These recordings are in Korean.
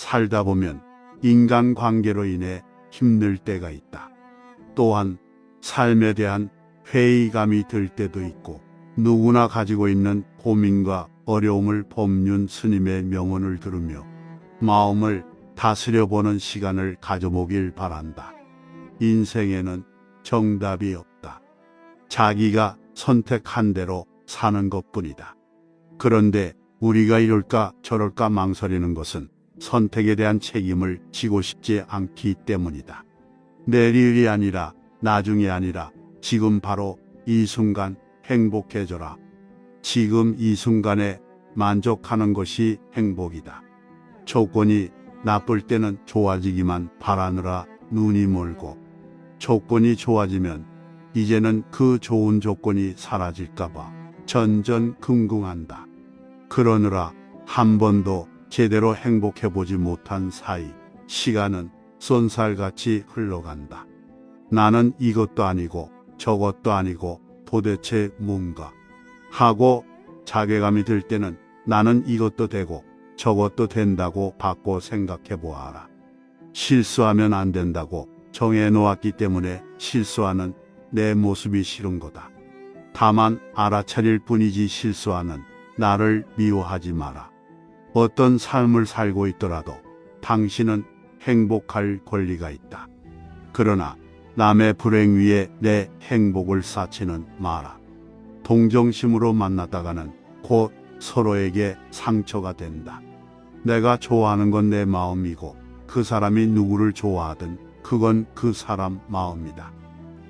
살다 보면 인간관계로 인해 힘들 때가 있다. 또한 삶에 대한 회의감이 들 때도 있고 누구나 가지고 있는 고민과 어려움을 법륜 스님의 명언을 들으며 마음을 다스려보는 시간을 가져보길 바란다. 인생에는 정답이 없다. 자기가 선택한 대로 사는 것뿐이다. 그런데 우리가 이럴까 저럴까 망설이는 것은 선택에 대한 책임을 지고 싶지 않기 때문이다. 내일이 아니라 나중이 아니라 지금 바로 이 순간 행복해져라. 지금 이 순간에 만족하는 것이 행복이다. 조건이 나쁠 때는 좋아지기만 바라느라 눈이 멀고 조건이 좋아지면 이제는 그 좋은 조건이 사라질까봐 전전긍긍한다. 그러느라 한 번도 제대로 행복해보지 못한 사이 시간은 쏜살같이 흘러간다. 나는 이것도 아니고 저것도 아니고 도대체 뭔가 하고 자괴감이 들 때는 나는 이것도 되고 저것도 된다고 바꿔 생각해 보아라. 실수하면 안 된다고 정해놓았기 때문에 실수하는 내 모습이 싫은 거다. 다만 알아차릴 뿐이지 실수하는 나를 미워하지 마라. 어떤 삶을 살고 있더라도 당신은 행복할 권리가 있다. 그러나 남의 불행 위에 내 행복을 쌓지는 마라. 동정심으로 만났다가는 곧 서로에게 상처가 된다. 내가 좋아하는 건 내 마음이고 그 사람이 누구를 좋아하든 그건 그 사람 마음이다.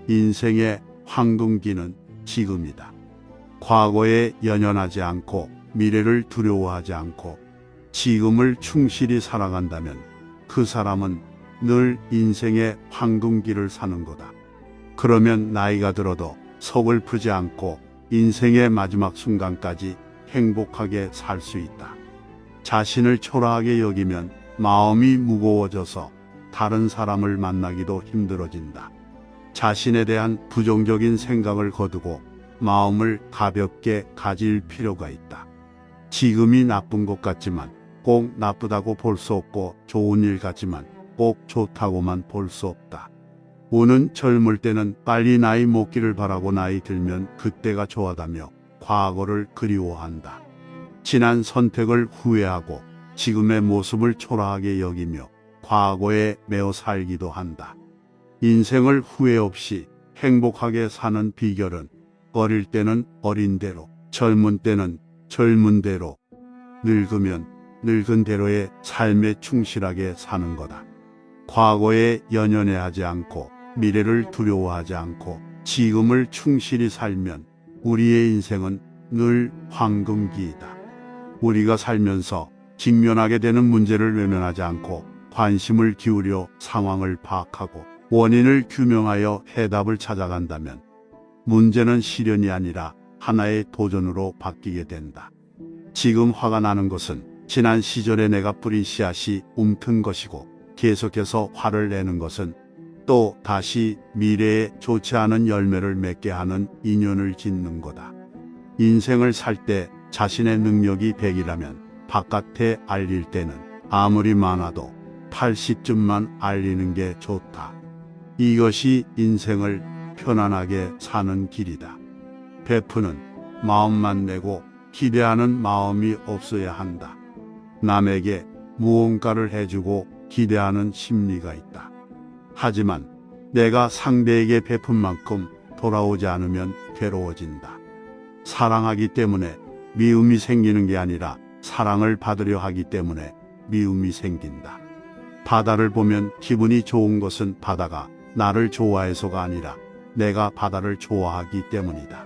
인생의 황금기는 지금이다. 과거에 연연하지 않고 미래를 두려워하지 않고 지금을 충실히 살아간다면 그 사람은 늘 인생의 황금기를 사는 거다. 그러면 나이가 들어도 서글프지 않고 인생의 마지막 순간까지 행복하게 살 수 있다. 자신을 초라하게 여기면 마음이 무거워져서 다른 사람을 만나기도 힘들어진다. 자신에 대한 부정적인 생각을 거두고 마음을 가볍게 가질 필요가 있다. 지금이 나쁜 것 같지만 꼭 나쁘다고 볼 수 없고 좋은 일 같지만 꼭 좋다고만 볼 수 없다. 우는 젊을 때는 빨리 나이 먹기를 바라고 나이 들면 그때가 좋아하다며 과거를 그리워한다. 지난 선택을 후회하고 지금의 모습을 초라하게 여기며 과거에 매어 살기도 한다. 인생을 후회 없이 행복하게 사는 비결은 어릴 때는 어린 대로, 젊은 때는 젊은 대로, 늙으면 늙은 대로의 삶에 충실하게 사는 거다. 과거에 연연해하지 않고 미래를 두려워하지 않고 지금을 충실히 살면 우리의 인생은 늘 황금기이다. 우리가 살면서 직면하게 되는 문제를 외면하지 않고 관심을 기울여 상황을 파악하고 원인을 규명하여 해답을 찾아간다면 문제는 시련이 아니라 하나의 도전으로 바뀌게 된다. 지금 화가 나는 것은 지난 시절에 내가 뿌린 씨앗이 움튼 것이고 계속해서 화를 내는 것은 또 다시 미래에 좋지 않은 열매를 맺게 하는 인연을 짓는 거다. 인생을 살 때 자신의 능력이 100이라면 바깥에 알릴 때는 아무리 많아도 80쯤만 알리는 게 좋다. 이것이 인생을 편안하게 사는 길이다. 베푸는 마음만 내고 기대하는 마음이 없어야 한다. 남에게 무언가를 해주고 기대하는 심리가 있다. 하지만 내가 상대에게 베푼 만큼 돌아오지 않으면 괴로워진다. 사랑하기 때문에 미움이 생기는 게 아니라 사랑을 받으려 하기 때문에 미움이 생긴다. 바다를 보면 기분이 좋은 것은 바다가 나를 좋아해서가 아니라 내가 바다를 좋아하기 때문이다.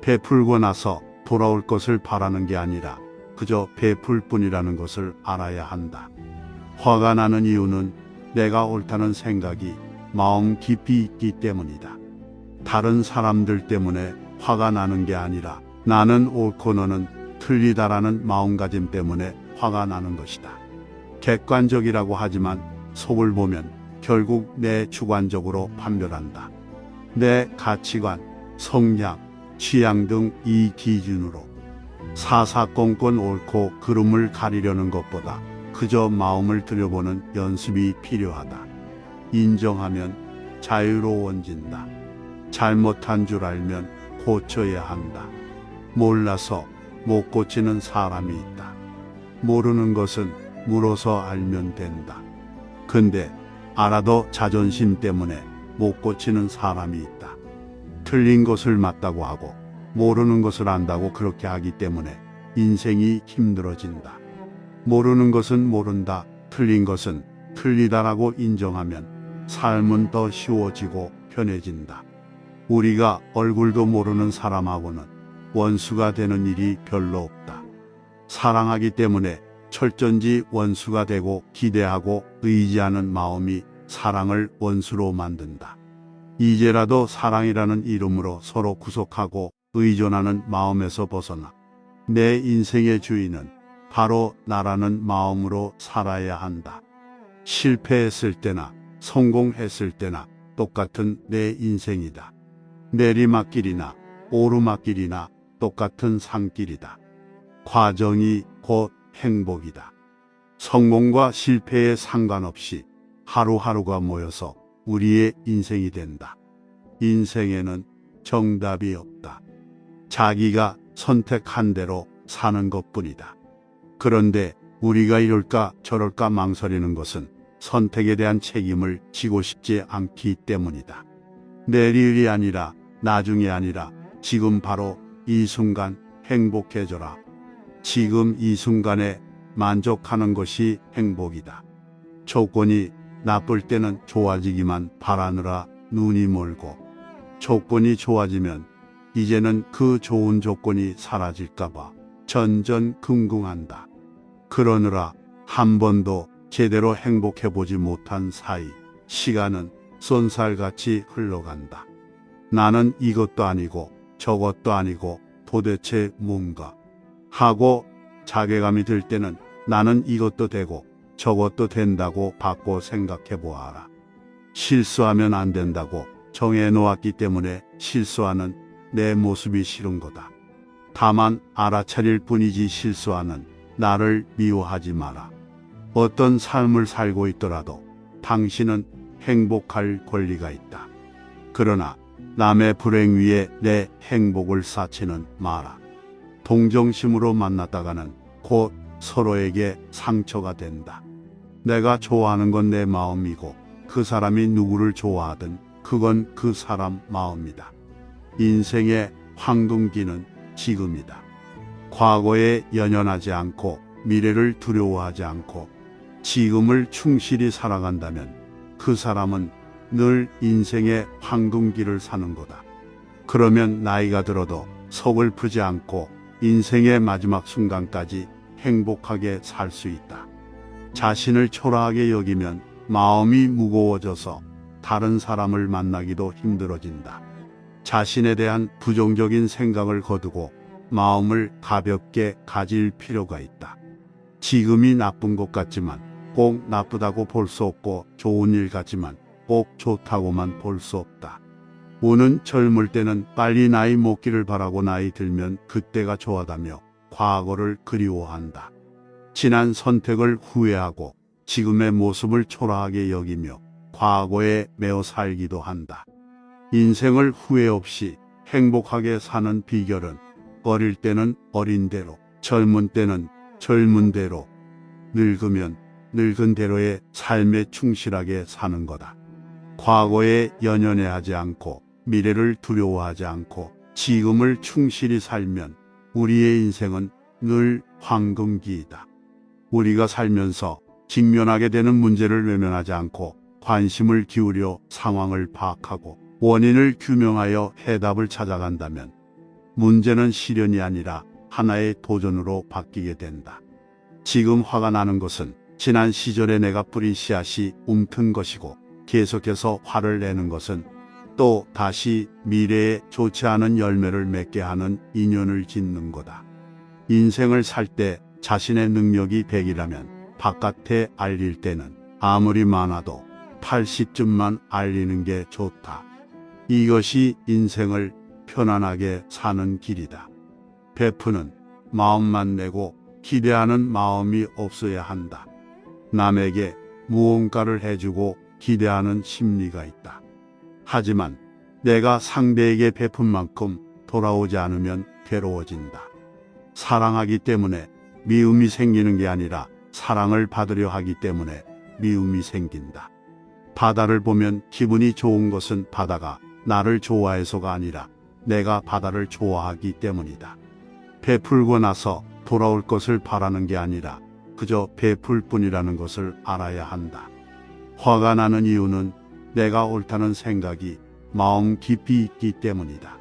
베풀고 나서 돌아올 것을 바라는 게 아니라 그저 베풀 뿐이라는 것을 알아야 한다. 화가 나는 이유는 내가 옳다는 생각이 마음 깊이 있기 때문이다. 다른 사람들 때문에 화가 나는 게 아니라 나는 옳고 너는 틀리다라는 마음가짐 때문에 화가 나는 것이다. 객관적이라고 하지만 속을 보면 결국 내 주관적으로 판별한다. 내 가치관, 성향, 취향 등 이 기준으로 사사건건 옳고 그름을 가리려는 것보다 그저 마음을 들여보는 연습이 필요하다. 인정하면 자유로워진다. 잘못한 줄 알면 고쳐야 한다. 몰라서 못 고치는 사람이 있다. 모르는 것은 물어서 알면 된다. 근데 알아도 자존심 때문에 못 고치는 사람이 있다. 틀린 것을 맞다고 하고 모르는 것을 안다고 그렇게 하기 때문에 인생이 힘들어진다. 모르는 것은 모른다, 틀린 것은 틀리다라고 인정하면 삶은 더 쉬워지고 편해진다. 우리가 얼굴도 모르는 사람하고는 원수가 되는 일이 별로 없다. 사랑하기 때문에 철전지 원수가 되고 기대하고 의지하는 마음이 사랑을 원수로 만든다. 이제라도 사랑이라는 이름으로 서로 구속하고 의존하는 마음에서 벗어나 내 인생의 주인은 바로 나라는 마음으로 살아야 한다. 실패했을 때나 성공했을 때나 똑같은 내 인생이다. 내리막길이나 오르막길이나 똑같은 산길이다. 과정이 곧 행복이다. 성공과 실패에 상관없이 하루하루가 모여서 우리의 인생이 된다. 인생에는 정답이 없다. 자기가 선택한 대로 사는 것뿐이다. 그런데 우리가 이럴까 저럴까 망설이는 것은 선택에 대한 책임을 지고 싶지 않기 때문이다. 내일이 아니라 나중이 아니라 지금 바로 이 순간 행복해져라. 지금 이 순간에 만족하는 것이 행복이다. 조건이 나쁠 때는 좋아지기만 바라느라 눈이 멀고, 조건이 좋아지면 이제는 그 좋은 조건이 사라질까봐 전전긍긍한다. 그러느라 한 번도 제대로 행복해보지 못한 사이 시간은 쏜살같이 흘러간다. 나는 이것도 아니고 저것도 아니고 도대체 뭔가 하고 자괴감이 들 때는 나는 이것도 되고 저것도 된다고 바꿔 생각해 보아라. 실수하면 안 된다고 정해놓았기 때문에 실수하는 내 모습이 싫은 거다. 다만 알아차릴 뿐이지 실수하는 나를 미워하지 마라. 어떤 삶을 살고 있더라도 당신은 행복할 권리가 있다. 그러나 남의 불행 위에 내 행복을 쌓지는 마라. 동정심으로 만났다가는 곧 서로에게 상처가 된다. 내가 좋아하는 건 내 마음이고 그 사람이 누구를 좋아하든 그건 그 사람 마음이다. 인생의 황금기는 지금이다. 과거에 연연하지 않고 미래를 두려워하지 않고 지금을 충실히 살아간다면 그 사람은 늘 인생의 황금기를 사는 거다. 그러면 나이가 들어도 서글프지 않고 인생의 마지막 순간까지 행복하게 살 수 있다. 자신을 초라하게 여기면 마음이 무거워져서 다른 사람을 만나기도 힘들어진다. 자신에 대한 부정적인 생각을 거두고 마음을 가볍게 가질 필요가 있다. 지금이 나쁜 것 같지만 꼭 나쁘다고 볼 수 없고 좋은 일 같지만 꼭 좋다고만 볼 수 없다. 우는 젊을 때는 빨리 나이 먹기를 바라고 나이 들면 그때가 좋아하다며 과거를 그리워한다. 지난 선택을 후회하고 지금의 모습을 초라하게 여기며 과거에 매어 살기도 한다. 인생을 후회 없이 행복하게 사는 비결은 어릴 때는 어린 대로, 젊은 때는 젊은 대로, 늙으면 늙은 대로의 삶에 충실하게 사는 거다. 과거에 연연해하지 않고 미래를 두려워하지 않고 지금을 충실히 살면 우리의 인생은 늘 황금기이다. 우리가 살면서 직면하게 되는 문제를 외면하지 않고 관심을 기울여 상황을 파악하고 원인을 규명하여 해답을 찾아간다면 문제는 시련이 아니라 하나의 도전으로 바뀌게 된다. 지금 화가 나는 것은 지난 시절에 내가 뿌린 씨앗이 움튼 것이고 계속해서 화를 내는 것은 또 다시 미래에 좋지 않은 열매를 맺게 하는 인연을 짓는 거다. 인생을 살 때 자신의 능력이 100이라면 바깥에 알릴 때는 아무리 많아도 80쯤만 알리는 게 좋다. 이것이 인생을 편안하게 사는 길이다. 베푸는 마음만 내고 기대하는 마음이 없어야 한다. 남에게 무언가를 해주고 기대하는 심리가 있다. 하지만 내가 상대에게 베푼 만큼 돌아오지 않으면 괴로워진다. 사랑하기 때문에 미움이 생기는 게 아니라 사랑을 받으려 하기 때문에 미움이 생긴다. 바다를 보면 기분이 좋은 것은 바다가 나를 좋아해서가 아니라 내가 바다를 좋아하기 때문이다. 베풀고 나서 돌아올 것을 바라는 게 아니라 그저 베풀 뿐이라는 것을 알아야 한다. 화가 나는 이유는 내가 옳다는 생각이 마음 깊이 있기 때문이다.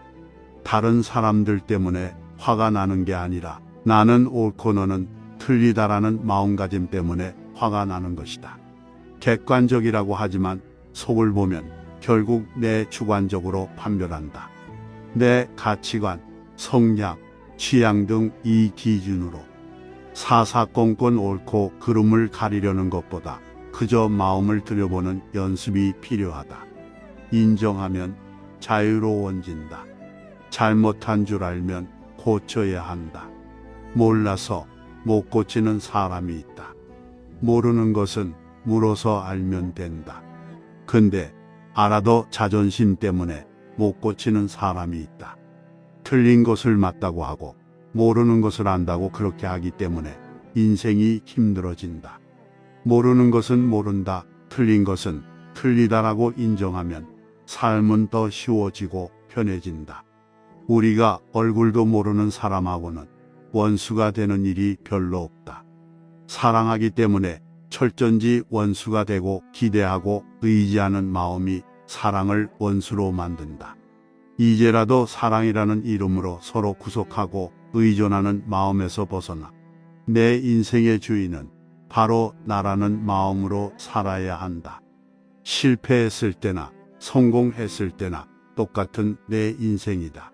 다른 사람들 때문에 화가 나는 게 아니라 나는 옳고 너는 틀리다라는 마음가짐 때문에 화가 나는 것이다. 객관적이라고 하지만 속을 보면 결국 내 주관적으로 판별한다. 내 가치관, 성향, 취향 등 이 기준으로 사사건건 옳고 그름을 가리려는 것보다 그저 마음을 들여보는 연습이 필요하다. 인정하면 자유로워진다. 잘못한 줄 알면 고쳐야 한다. 몰라서 못 고치는 사람이 있다. 모르는 것은 물어서 알면 된다. 근데 알아도 자존심 때문에 못 고치는 사람이 있다. 틀린 것을 맞다고 하고 모르는 것을 안다고 그렇게 하기 때문에 인생이 힘들어진다. 모르는 것은 모른다, 틀린 것은 틀리다라고 인정하면 삶은 더 쉬워지고 편해진다. 우리가 얼굴도 모르는 사람하고는 원수가 되는 일이 별로 없다. 사랑하기 때문에 철전지 원수가 되고 기대하고 의지하는 마음이 사랑을 원수로 만든다. 이제라도 사랑이라는 이름으로 서로 구속하고 의존하는 마음에서 벗어나 내 인생의 주인은 바로 나라는 마음으로 살아야 한다. 실패했을 때나 성공했을 때나 똑같은 내 인생이다.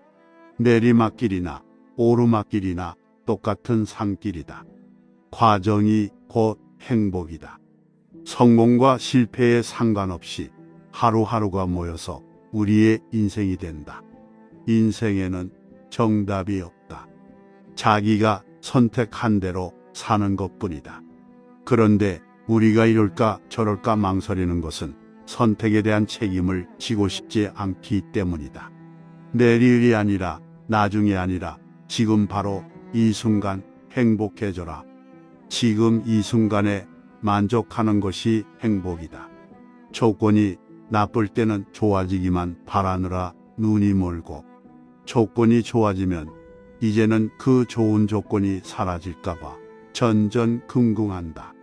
내리막길이나 오르막길이나 똑같은 산길이다. 과정이 곧 행복이다. 성공과 실패에 상관없이 하루하루가 모여서 우리의 인생이 된다. 인생에는 정답이 없다. 자기가 선택한 대로 사는 것뿐이다. 그런데 우리가 이럴까 저럴까 망설이는 것은 선택에 대한 책임을 지고 싶지 않기 때문이다. 내일이 아니라 나중이 아니라 지금 바로 이 순간 행복해져라. 지금 이 순간에 만족하는 것이 행복이다. 조건이 나쁠 때는 좋아지기만 바라느라 눈이 멀고 조건이 좋아지면 이제는 그 좋은 조건이 사라질까봐 전전긍긍한다.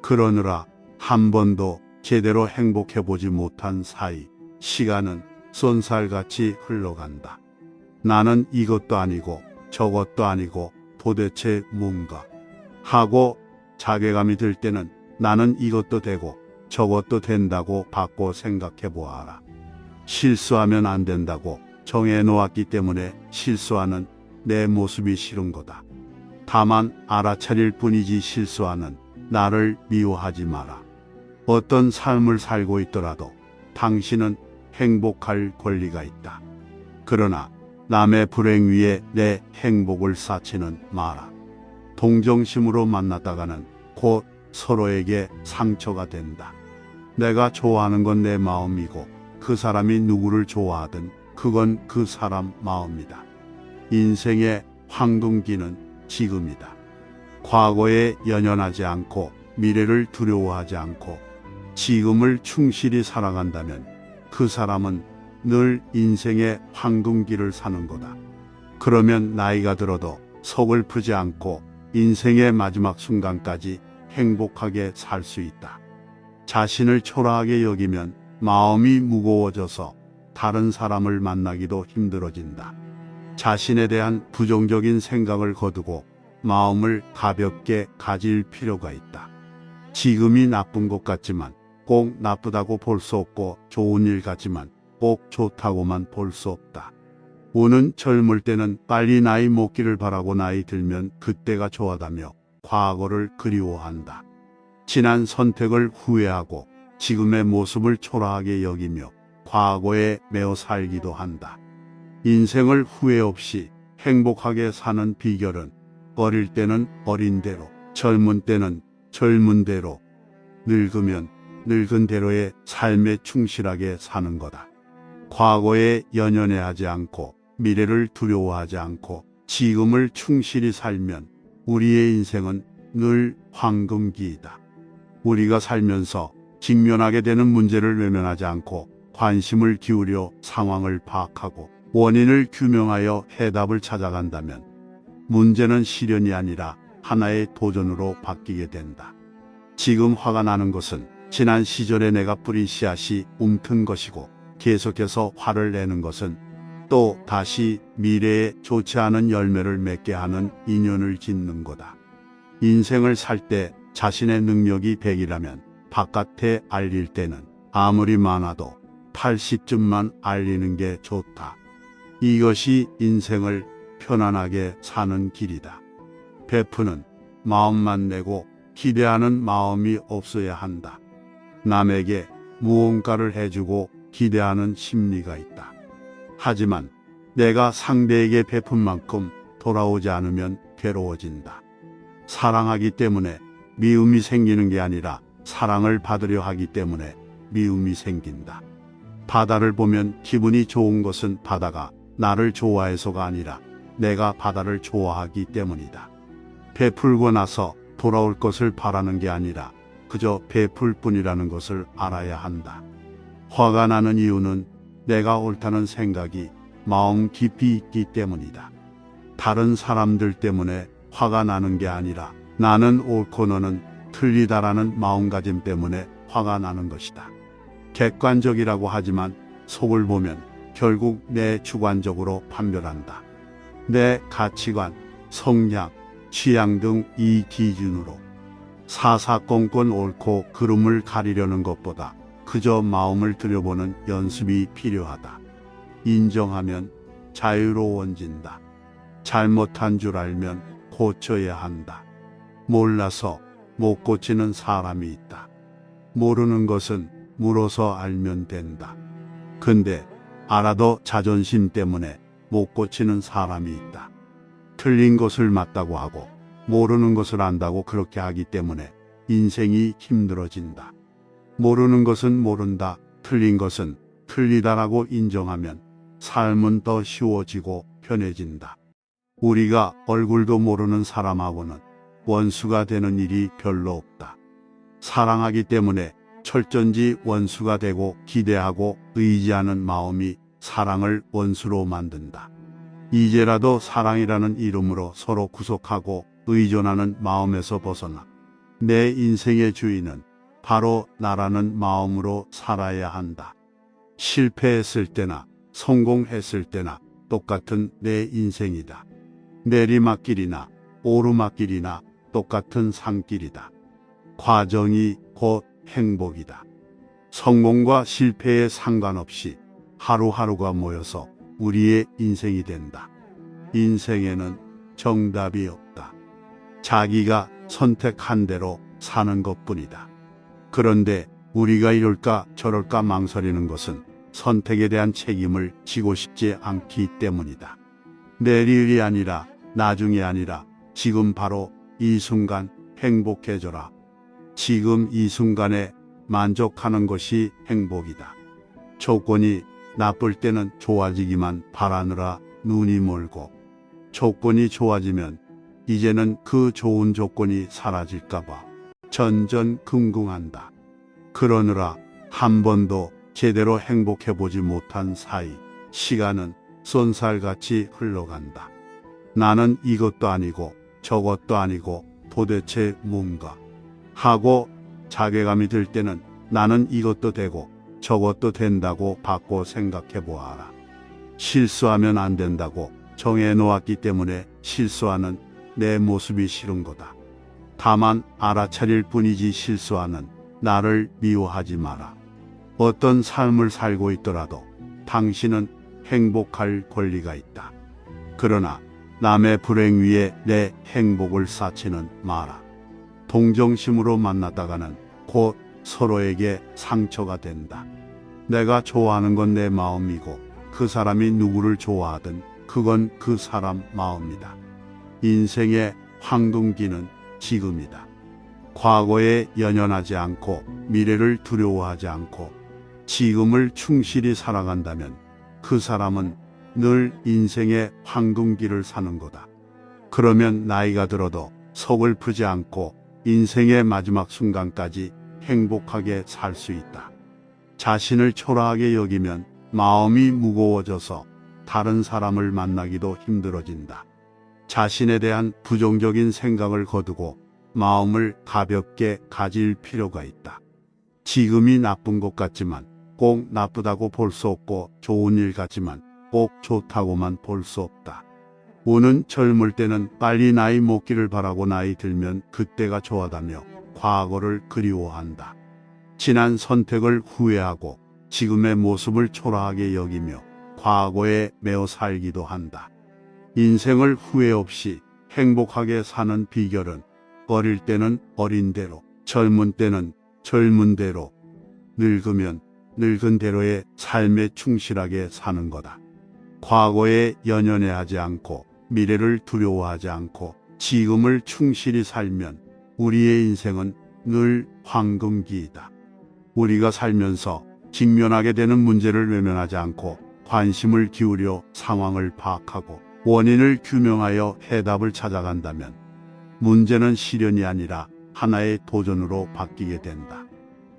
그러느라 한 번도 제대로 행복해보지 못한 사이 시간은 쏜살같이 흘러간다. 나는 이것도 아니고 저것도 아니고 도대체 뭔가 하고 자괴감이 들 때는 나는 이것도 되고 저것도 된다고 바꿔 생각해 보아라. 실수하면 안 된다고 정해놓았기 때문에 실수하는 내 모습이 싫은 거다. 다만 알아차릴 뿐이지 실수하는 나를 미워하지 마라. 어떤 삶을 살고 있더라도 당신은 행복할 권리가 있다. 그러나 남의 불행 위에 내 행복을 쌓지는 마라. 동정심으로 만났다가는 곧 서로에게 상처가 된다. 내가 좋아하는 건 내 마음이고 그 사람이 누구를 좋아하든 그건 그 사람 마음이다. 인생의 황금기는 지금이다. 과거에 연연하지 않고 미래를 두려워하지 않고 지금을 충실히 살아간다면 그 사람은 늘 인생의 황금기를 사는 거다. 그러면 나이가 들어도 서글프지 않고 인생의 마지막 순간까지 행복하게 살 수 있다. 자신을 초라하게 여기면 마음이 무거워져서 다른 사람을 만나기도 힘들어진다. 자신에 대한 부정적인 생각을 거두고 마음을 가볍게 가질 필요가 있다. 지금이 나쁜 것 같지만 꼭 나쁘다고 볼 수 없고 좋은 일 같지만 꼭 좋다고만 볼 수 없다. 우는 젊을 때는 빨리 나이 먹기를 바라고 나이 들면 그때가 좋아하다며 과거를 그리워한다. 지난 선택을 후회하고 지금의 모습을 초라하게 여기며 과거에 매어 살기도 한다. 인생을 후회 없이 행복하게 사는 비결은 어릴 때는 어린 대로, 젊은 때는 젊은 대로, 늙으면 늙은 대로의 삶에 충실하게 사는 거다. 과거에 연연해하지 않고 미래를 두려워하지 않고 지금을 충실히 살면 우리의 인생은 늘 황금기이다. 우리가 살면서 직면하게 되는 문제를 외면하지 않고 관심을 기울여 상황을 파악하고 원인을 규명하여 해답을 찾아간다면 문제는 시련이 아니라 하나의 도전으로 바뀌게 된다. 지금 화가 나는 것은 지난 시절에 내가 뿌린 씨앗이 움튼 것이고 계속해서 화를 내는 것은 또 다시 미래에 좋지 않은 열매를 맺게 하는 인연을 짓는 거다. 인생을 살 때 자신의 능력이 100이라면 바깥에 알릴 때는 아무리 많아도 80쯤만 알리는 게 좋다. 이것이 인생을 편안하게 사는 길이다. 베푸는 마음만 내고 기대하는 마음이 없어야 한다. 남에게 무언가를 해주고 기대하는 심리가 있다. 하지만 내가 상대에게 베푼 만큼 돌아오지 않으면 괴로워진다. 사랑하기 때문에 미움이 생기는 게 아니라 사랑을 받으려 하기 때문에 미움이 생긴다. 바다를 보면 기분이 좋은 것은 바다가 나를 좋아해서가 아니라 내가 바다를 좋아하기 때문이다. 베풀고 나서 돌아올 것을 바라는 게 아니라 그저 베풀 뿐이라는 것을 알아야 한다. 화가 나는 이유는 내가 옳다는 생각이 마음 깊이 있기 때문이다. 다른 사람들 때문에 화가 나는 게 아니라 나는 옳고 너는 틀리다라는 마음가짐 때문에 화가 나는 것이다. 객관적이라고 하지만 속을 보면 결국 내 주관적으로 판별한다. 내 가치관, 성향, 취향 등 이 기준으로 사사건건 옳고 그름을 가리려는 것보다 그저 마음을 들여보는 연습이 필요하다. 인정하면 자유로워진다. 잘못한 줄 알면 고쳐야 한다. 몰라서 못 고치는 사람이 있다. 모르는 것은 물어서 알면 된다. 근데 알아도 자존심 때문에 못 고치는 사람이 있다. 틀린 것을 맞다고 하고 모르는 것을 안다고 그렇게 하기 때문에 인생이 힘들어진다. 모르는 것은 모른다, 틀린 것은 틀리다라고 인정하면 삶은 더 쉬워지고 편해진다. 우리가 얼굴도 모르는 사람하고는 원수가 되는 일이 별로 없다. 사랑하기 때문에 철전지 원수가 되고 기대하고 의지하는 마음이 사랑을 원수로 만든다. 이제라도 사랑이라는 이름으로 서로 구속하고 의존하는 마음에서 벗어나 내 인생의 주인은 바로 나라는 마음으로 살아야 한다. 실패했을 때나 성공했을 때나 똑같은 내 인생이다. 내리막길이나 오르막길이나 똑같은 산길이다. 과정이 곧 행복이다. 성공과 실패에 상관없이 하루하루가 모여서 우리의 인생이 된다. 인생에는 정답이 없다. 자기가 선택한 대로 사는 것뿐이다. 그런데 우리가 이럴까 저럴까 망설이는 것은 선택에 대한 책임을 지고 싶지 않기 때문이다. 내일이 아니라 나중이 아니라 지금 바로 이 순간 행복해져라. 지금 이 순간에 만족하는 것이 행복이다. 조건이 나쁠 때는 좋아지기만 바라느라 눈이 멀고 조건이 좋아지면 이제는 그 좋은 조건이 사라질까봐 전전긍긍한다. 그러느라 한 번도 제대로 행복해보지 못한 사이 시간은 쏜살같이 흘러간다. 나는 이것도 아니고 저것도 아니고 도대체 뭔가 하고 자괴감이 들 때는 나는 이것도 되고 저것도 된다고 바꿔 생각해 보아라. 실수하면 안 된다고 정해놓았기 때문에 실수하는 내 모습이 싫은 거다. 다만 알아차릴 뿐이지 실수하는 나를 미워하지 마라. 어떤 삶을 살고 있더라도 당신은 행복할 권리가 있다. 그러나 남의 불행 위에 내 행복을 쌓지는 마라. 동정심으로 만났다가는 곧 서로에게 상처가 된다. 내가 좋아하는 건 내 마음이고 그 사람이 누구를 좋아하든 그건 그 사람 마음이다. 인생의 황금기는 지금이다. 과거에 연연하지 않고 미래를 두려워하지 않고 지금을 충실히 살아간다면 그 사람은 늘 인생의 황금기를 사는 거다. 그러면 나이가 들어도 서글프지 않고 인생의 마지막 순간까지 행복하게 살 수 있다. 자신을 초라하게 여기면 마음이 무거워져서 다른 사람을 만나기도 힘들어진다. 자신에 대한 부정적인 생각을 거두고 마음을 가볍게 가질 필요가 있다. 지금이 나쁜 것 같지만 꼭 나쁘다고 볼 수 없고 좋은 일 같지만 꼭 좋다고만 볼 수 없다. 우는 젊을 때는 빨리 나이 먹기를 바라고 나이 들면 그때가 좋아다며 과거를 그리워한다. 지난 선택을 후회하고 지금의 모습을 초라하게 여기며 과거에 매어 살기도 한다. 인생을 후회 없이 행복하게 사는 비결은 어릴 때는 어린 대로, 젊은 때는 젊은 대로, 늙으면 늙은 대로의 삶에 충실하게 사는 거다. 과거에 연연해하지 않고 미래를 두려워하지 않고 지금을 충실히 살면 우리의 인생은 늘 황금기이다. 우리가 살면서 직면하게 되는 문제를 외면하지 않고 관심을 기울여 상황을 파악하고 원인을 규명하여 해답을 찾아간다면 문제는 시련이 아니라 하나의 도전으로 바뀌게 된다.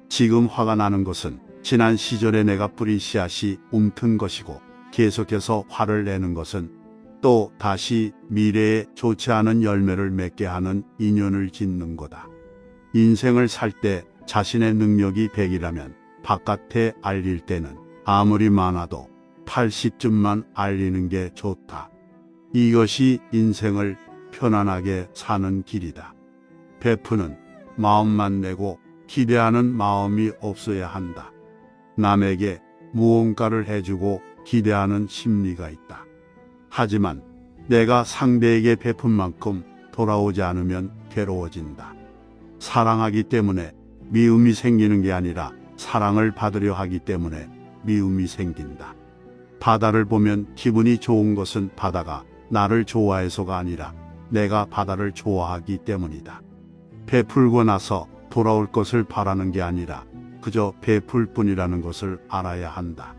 지금 화가 나는 것은 지난 시절에 내가 뿌린 씨앗이 움튼 것이고 계속해서 화를 내는 것은 또 다시 미래에 좋지 않은 열매를 맺게 하는 인연을 짓는 거다. 인생을 살 때 자신의 능력이 100이라면 바깥에 알릴 때는 아무리 많아도 80쯤만 알리는 게 좋다. 이것이 인생을 편안하게 사는 길이다. 베푸는 마음만 내고 기대하는 마음이 없어야 한다. 남에게 무언가를 해주고 기대하는 심리가 있다. 하지만 내가 상대에게 베푼 만큼 돌아오지 않으면 괴로워진다. 사랑하기 때문에 미움이 생기는 게 아니라 사랑을 받으려 하기 때문에 미움이 생긴다. 바다를 보면 기분이 좋은 것은 바다가 나를 좋아해서가 아니라 내가 바다를 좋아하기 때문이다. 베풀고 나서 돌아올 것을 바라는 게 아니라 그저 베풀 뿐이라는 것을 알아야 한다.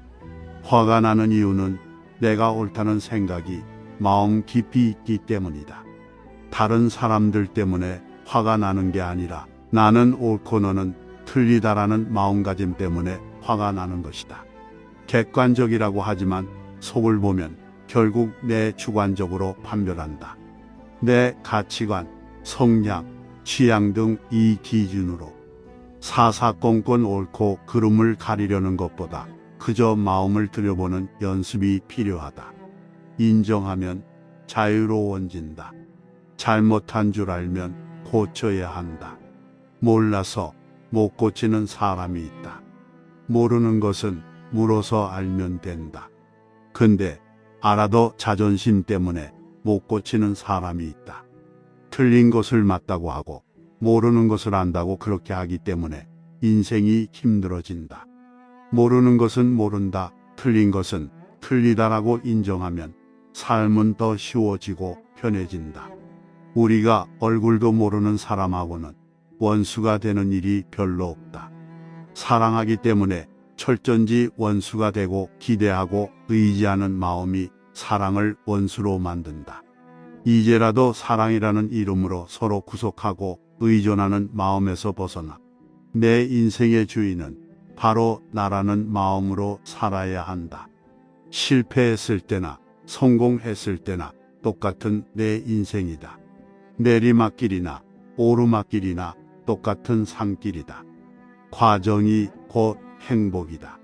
화가 나는 이유는 내가 옳다는 생각이 마음 깊이 있기 때문이다. 다른 사람들 때문에 화가 나는 게 아니라 나는 옳고 너는 틀리다라는 마음가짐 때문에 화가 나는 것이다. 객관적이라고 하지만 속을 보면 결국 내 주관적으로 판별한다. 내 가치관, 성향, 취향 등 이 기준으로 사사건건 옳고 그름을 가리려는 것보다 그저 마음을 들여보는 연습이 필요하다. 인정하면 자유로워진다. 잘못한 줄 알면 고쳐야 한다. 몰라서 못 고치는 사람이 있다. 모르는 것은 물어서 알면 된다. 근데 알아도 자존심 때문에 못 고치는 사람이 있다. 틀린 것을 맞다고 하고 모르는 것을 안다고 그렇게 하기 때문에 인생이 힘들어진다. 모르는 것은 모른다, 틀린 것은 틀리다라고 인정하면 삶은 더 쉬워지고 편해진다. 우리가 얼굴도 모르는 사람하고는 원수가 되는 일이 별로 없다. 사랑하기 때문에 철전지 원수가 되고 기대하고 의지하는 마음이 사랑을 원수로 만든다. 이제라도 사랑이라는 이름으로 서로 구속하고 의존하는 마음에서 벗어나 내 인생의 주인은 바로 나라는 마음으로 살아야 한다. 실패했을 때나 성공했을 때나 똑같은 내 인생이다. 내리막길이나 오르막길이나 똑같은 산길이다. 과정이 곧 행복이다.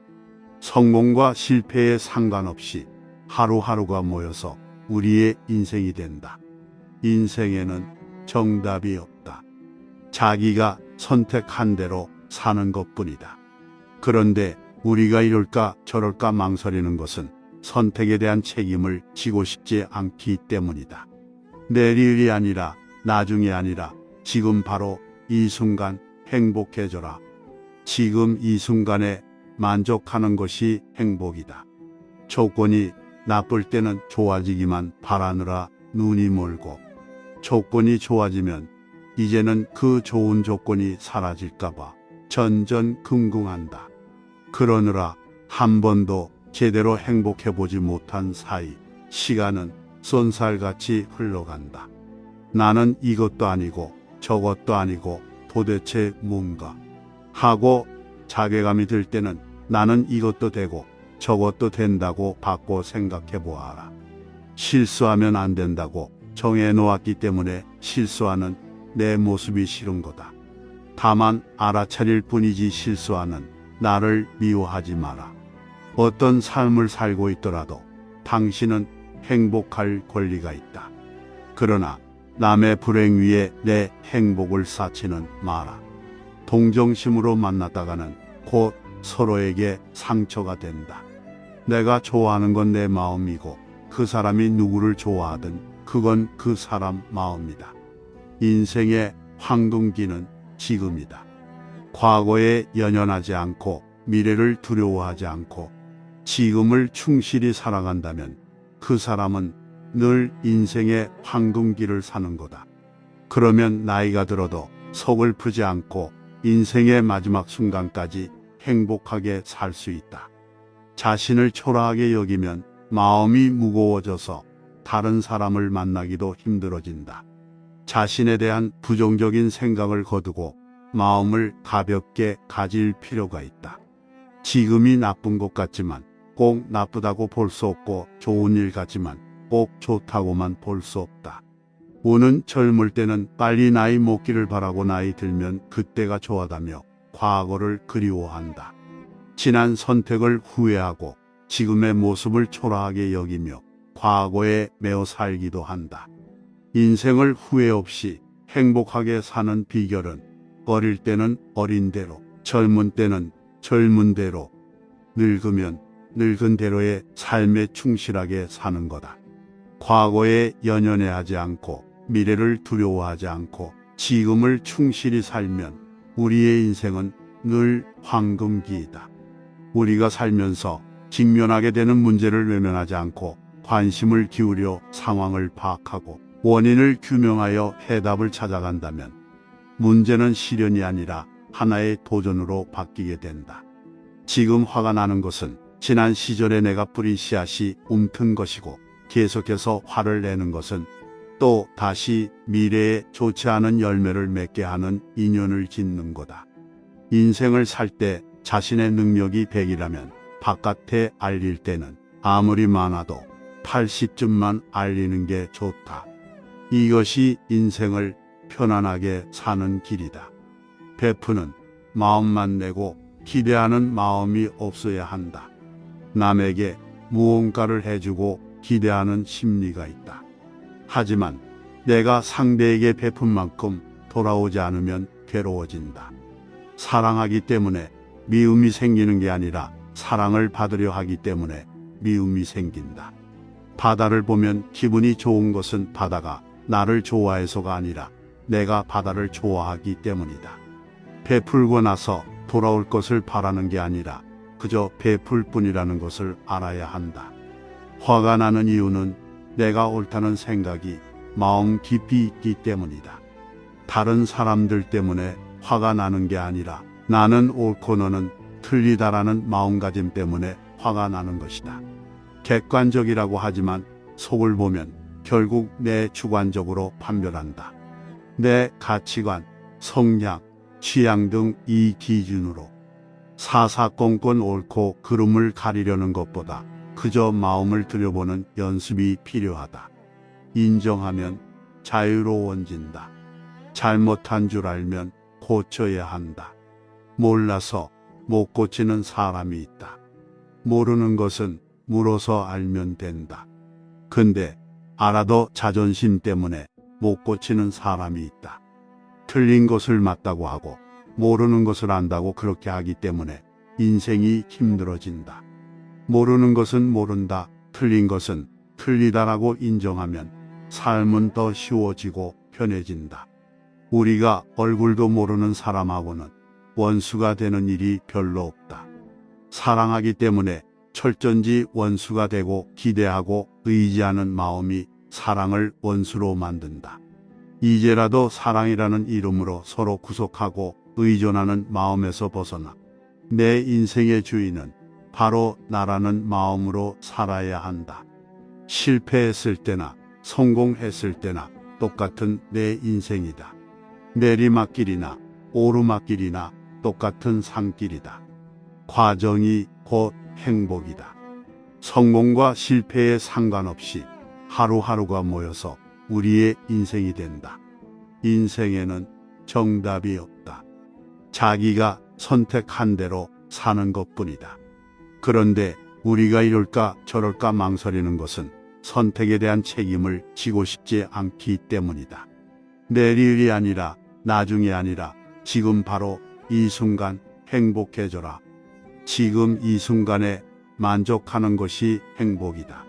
성공과 실패에 상관없이 하루하루가 모여서 우리의 인생이 된다. 인생에는 정답이 없다. 자기가 선택한 대로 사는 것뿐이다. 그런데 우리가 이럴까 저럴까 망설이는 것은 선택에 대한 책임을 지고 싶지 않기 때문이다. 내일이 아니라 나중이 아니라 지금 바로 이 순간 행복해져라. 지금 이 순간에 만족하는 것이 행복이다. 조건이 나쁠 때는 좋아지기만 바라느라 눈이 멀고 조건이 좋아지면 이제는 그 좋은 조건이 사라질까봐 전전긍긍한다. 그러느라 한 번도 제대로 행복해보지 못한 사이 시간은 쏜살같이 흘러간다. 나는 이것도 아니고 저것도 아니고 도대체 뭔가 하고 자괴감이 들 때는 나는 이것도 되고 저것도 된다고 바꿔 생각해 보아라. 실수하면 안 된다고 정해놓았기 때문에 실수하는 내 모습이 싫은 거다. 다만 알아차릴 뿐이지 실수하는 나를 미워하지 마라. 어떤 삶을 살고 있더라도 당신은 행복할 권리가 있다. 그러나 남의 불행 위에 내 행복을 쌓지는 마라. 동정심으로 만났다가는 곧 서로에게 상처가 된다. 내가 좋아하는 건 내 마음이고 그 사람이 누구를 좋아하든 그건 그 사람 마음이다. 인생의 황금기는 지금이다. 과거에 연연하지 않고 미래를 두려워하지 않고 지금을 충실히 살아간다면 그 사람은 늘 인생의 황금기를 사는 거다. 그러면 나이가 들어도 서글프지 않고 인생의 마지막 순간까지 행복하게 살 수 있다. 자신을 초라하게 여기면 마음이 무거워져서 다른 사람을 만나기도 힘들어진다. 자신에 대한 부정적인 생각을 거두고 마음을 가볍게 가질 필요가 있다. 지금이 나쁜 것 같지만 꼭 나쁘다고 볼 수 없고 좋은 일 같지만 꼭 좋다고만 볼 수 없다. 우는 젊을 때는 빨리 나이 먹기를 바라고 나이 들면 그때가 좋아다며 과거를 그리워한다. 지난 선택을 후회하고 지금의 모습을 초라하게 여기며 과거에 매어 살기도 한다. 인생을 후회 없이 행복하게 사는 비결은 어릴 때는 어린 대로, 젊은 때는 젊은 대로, 늙으면 늙은 대로의 삶에 충실하게 사는 거다. 과거에 연연해하지 않고 미래를 두려워하지 않고 지금을 충실히 살면 우리의 인생은 늘 황금기이다. 우리가 살면서 직면하게 되는 문제를 외면하지 않고 관심을 기울여 상황을 파악하고 원인을 규명하여 해답을 찾아간다면 문제는 시련이 아니라 하나의 도전으로 바뀌게 된다. 지금 화가 나는 것은 지난 시절에 내가 뿌린 씨앗이 움튼 것이고 계속해서 화를 내는 것은 또 다시 미래에 좋지 않은 열매를 맺게 하는 인연을 짓는 거다. 인생을 살 때 자신의 능력이 100이라면 바깥에 알릴 때는 아무리 많아도 80쯤만 알리는 게 좋다. 이것이 인생을 편안하게 사는 길이다. 베푸는 마음만 내고 기대하는 마음이 없어야 한다. 남에게 무언가를 해주고 기대하는 심리가 있다. 하지만 내가 상대에게 베푼 만큼 돌아오지 않으면 괴로워진다. 사랑하기 때문에 미움이 생기는 게 아니라 사랑을 받으려 하기 때문에 미움이 생긴다. 바다를 보면 기분이 좋은 것은 바다가 나를 좋아해서가 아니라 내가 바다를 좋아하기 때문이다. 베풀고 나서 돌아올 것을 바라는 게 아니라 그저 베풀 뿐이라는 것을 알아야 한다. 화가 나는 이유는 내가 옳다는 생각이 마음 깊이 있기 때문이다. 다른 사람들 때문에 화가 나는 게 아니라 나는 옳고 너는 틀리다라는 마음가짐 때문에 화가 나는 것이다. 객관적이라고 하지만 속을 보면 결국 내 주관적으로 판별한다. 내 가치관, 성향, 취향 등 이 기준으로 사사건건 옳고 그름을 가리려는 것보다 그저 마음을 들여보는 연습이 필요하다. 인정하면 자유로워진다. 잘못한 줄 알면 고쳐야 한다. 몰라서 못 고치는 사람이 있다. 모르는 것은 물어서 알면 된다. 근데 알아도 자존심 때문에 못 고치는 사람이 있다. 틀린 것을 맞다고 하고 모르는 것을 안다고 그렇게 하기 때문에 인생이 힘들어진다. 모르는 것은 모른다, 틀린 것은 틀리다라고 인정하면 삶은 더 쉬워지고 편해진다. 우리가 얼굴도 모르는 사람하고는 원수가 되는 일이 별로 없다. 사랑하기 때문에 철전지 원수가 되고 기대하고 의지하는 마음이 사랑을 원수로 만든다. 이제라도 사랑이라는 이름으로 서로 구속하고 의존하는 마음에서 벗어나 내 인생의 주인은 바로 나라는 마음으로 살아야 한다. 실패했을 때나 성공했을 때나 똑같은 내 인생이다. 내리막길이나 오르막길이나 똑같은 산길이다. 과정이 곧 행복이다. 성공과 실패에 상관없이 하루하루가 모여서 우리의 인생이 된다. 인생에는 정답이 없다. 자기가 선택한 대로 사는 것뿐이다. 그런데 우리가 이럴까 저럴까 망설이는 것은 선택에 대한 책임을 지고 싶지 않기 때문이다. 내일이 아니라 나중이 아니라 지금 바로 이 순간 행복해져라. 지금 이 순간에 만족하는 것이 행복이다.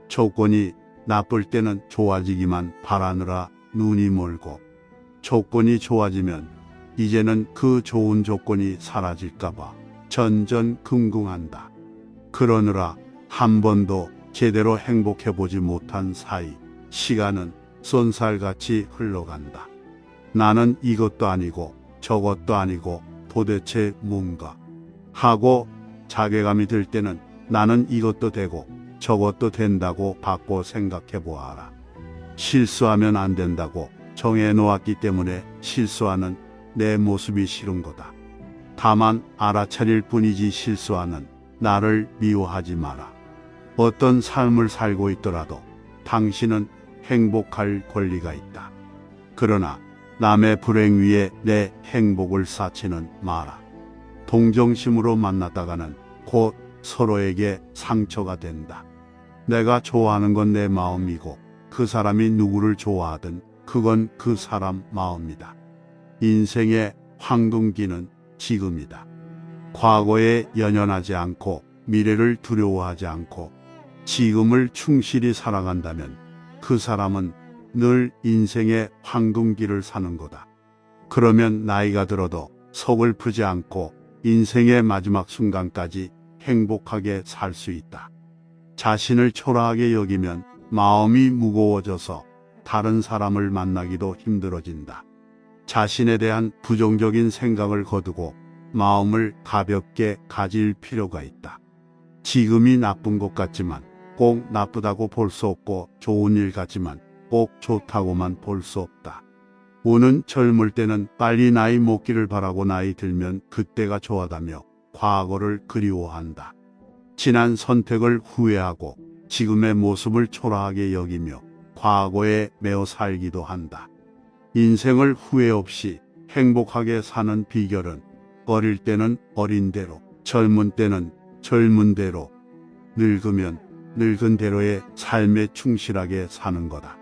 조건이 나쁠 때는 좋아지기만 바라느라 눈이 멀고, 조건이 좋아지면 이제는 그 좋은 조건이 사라질까봐 전전긍긍한다. 그러느라 한 번도 제대로 행복해보지 못한 사이 시간은 쏜살같이 흘러간다. 나는 이것도 아니고 저것도 아니고 도대체 뭔가 하고 자괴감이 들 때는 나는 이것도 되고 저것도 된다고 바꿔 생각해 보아라. 실수하면 안 된다고 정해놓았기 때문에 실수하는 내 모습이 싫은 거다. 다만 알아차릴 뿐이지 실수하는 나를 미워하지 마라. 어떤 삶을 살고 있더라도 당신은 행복할 권리가 있다. 그러나 남의 불행 위에 내 행복을 쌓지는 마라. 동정심으로 만났다가는 곧 서로에게 상처가 된다. 내가 좋아하는 건 내 마음이고 그 사람이 누구를 좋아하든 그건 그 사람 마음이다. 인생의 황금기는 지금이다. 과거에 연연하지 않고 미래를 두려워하지 않고 지금을 충실히 살아간다면 그 사람은 늘 인생의 황금기를 사는 거다. 그러면 나이가 들어도 서글프지 않고 인생의 마지막 순간까지 행복하게 살 수 있다. 자신을 초라하게 여기면 마음이 무거워져서 다른 사람을 만나기도 힘들어진다. 자신에 대한 부정적인 생각을 거두고 마음을 가볍게 가질 필요가 있다. 지금이 나쁜 것 같지만 꼭 나쁘다고 볼 수 없고 좋은 일 같지만 꼭 좋다고만 볼 수 없다. 우는 젊을 때는 빨리 나이 먹기를 바라고 나이 들면 그때가 좋아하다며 과거를 그리워한다. 지난 선택을 후회하고 지금의 모습을 초라하게 여기며 과거에 매어 살기도 한다. 인생을 후회 없이 행복하게 사는 비결은 어릴 때는 어린 대로, 젊은 때는 젊은 대로, 늙으면 늙은 대로의 삶에 충실하게 사는 거다.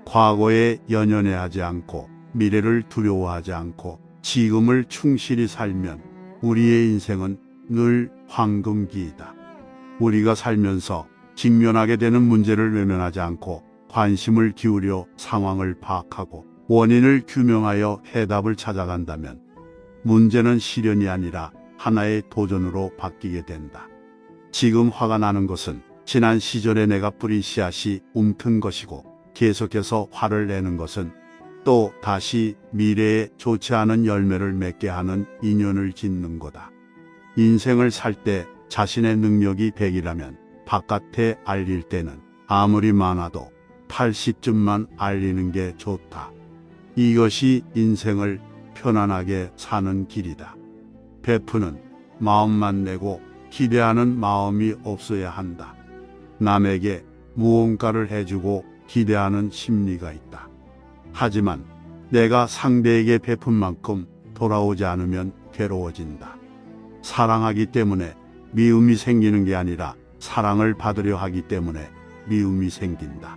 과거에 연연해하지 않고 미래를 두려워하지 않고 지금을 충실히 살면 우리의 인생은 늘 황금기이다. 우리가 살면서 직면하게 되는 문제를 외면하지 않고 관심을 기울여 상황을 파악하고 원인을 규명하여 해답을 찾아간다면 문제는 시련이 아니라 하나의 도전으로 바뀌게 된다. 지금 화가 나는 것은 지난 시절에 내가 뿌린 씨앗이 움튼 것이고 계속해서 화를 내는 것은 또 다시 미래에 좋지 않은 열매를 맺게 하는 인연을 짓는 거다. 인생을 살 때 자신의 능력이 100이라면 바깥에 알릴 때는 아무리 많아도 80쯤만 알리는 게 좋다. 이것이 인생을 편안하게 사는 길이다. 베푸는 마음만 내고 기대하는 마음이 없어야 한다. 남에게 무언가를 해주고 기대하는 심리가 있다. 하지만 내가 상대에게 베푼 만큼 돌아오지 않으면 괴로워진다. 사랑하기 때문에 미움이 생기는 게 아니라 사랑을 받으려 하기 때문에 미움이 생긴다.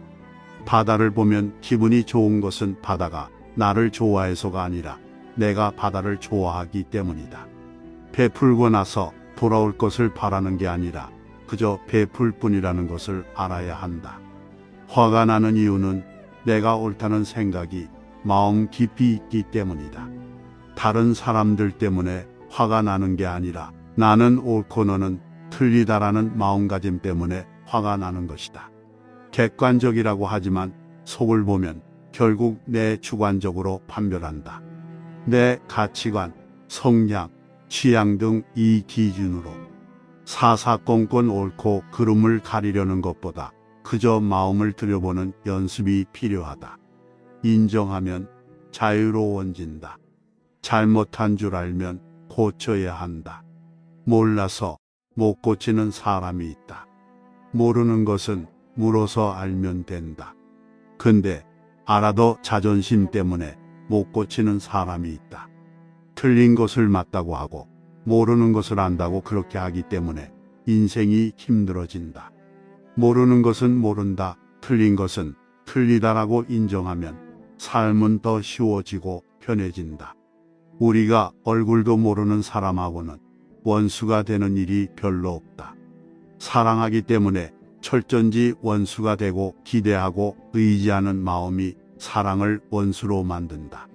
바다를 보면 기분이 좋은 것은 바다가 나를 좋아해서가 아니라 내가 바다를 좋아하기 때문이다. 베풀고 나서 돌아올 것을 바라는 게 아니라 그저 베풀 뿐이라는 것을 알아야 한다. 화가 나는 이유는 내가 옳다는 생각이 마음 깊이 있기 때문이다. 다른 사람들 때문에 화가 나는 게 아니라 나는 옳고 너는 틀리다라는 마음가짐 때문에 화가 나는 것이다. 객관적이라고 하지만 속을 보면 결국 내 주관적으로 판별한다. 내 가치관, 성향, 취향 등 이 기준으로 사사건건 옳고 그름을 가리려는 것보다 그저 마음을 들여보는 연습이 필요하다. 인정하면 자유로워진다. 잘못한 줄 알면 고쳐야 한다. 몰라서 못 고치는 사람이 있다. 모르는 것은 물어서 알면 된다. 근데 알아도 자존심 때문에 못 고치는 사람이 있다. 틀린 것을 맞다고 하고 모르는 것을 안다고 그렇게 하기 때문에 인생이 힘들어진다. 모르는 것은 모른다, 틀린 것은 틀리다라고 인정하면 삶은 더 쉬워지고 편해진다. 우리가 얼굴도 모르는 사람하고는 원수가 되는 일이 별로 없다. 사랑하기 때문에 철전지 원수가 되고 기대하고 의지하는 마음이 사랑을 원수로 만든다.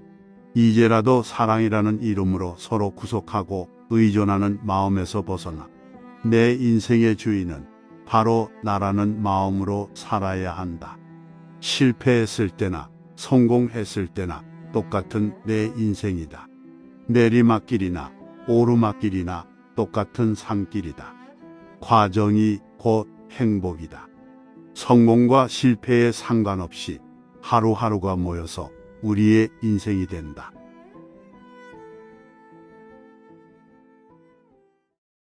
이제라도 사랑이라는 이름으로 서로 구속하고 의존하는 마음에서 벗어나 내 인생의 주인은 바로 나라는 마음으로 살아야 한다. 실패했을 때나 성공했을 때나 똑같은 내 인생이다. 내리막길이나 오르막길이나 똑같은 산길이다. 과정이 곧 행복이다. 성공과 실패에 상관없이 하루하루가 모여서 우리의 인생이 된다.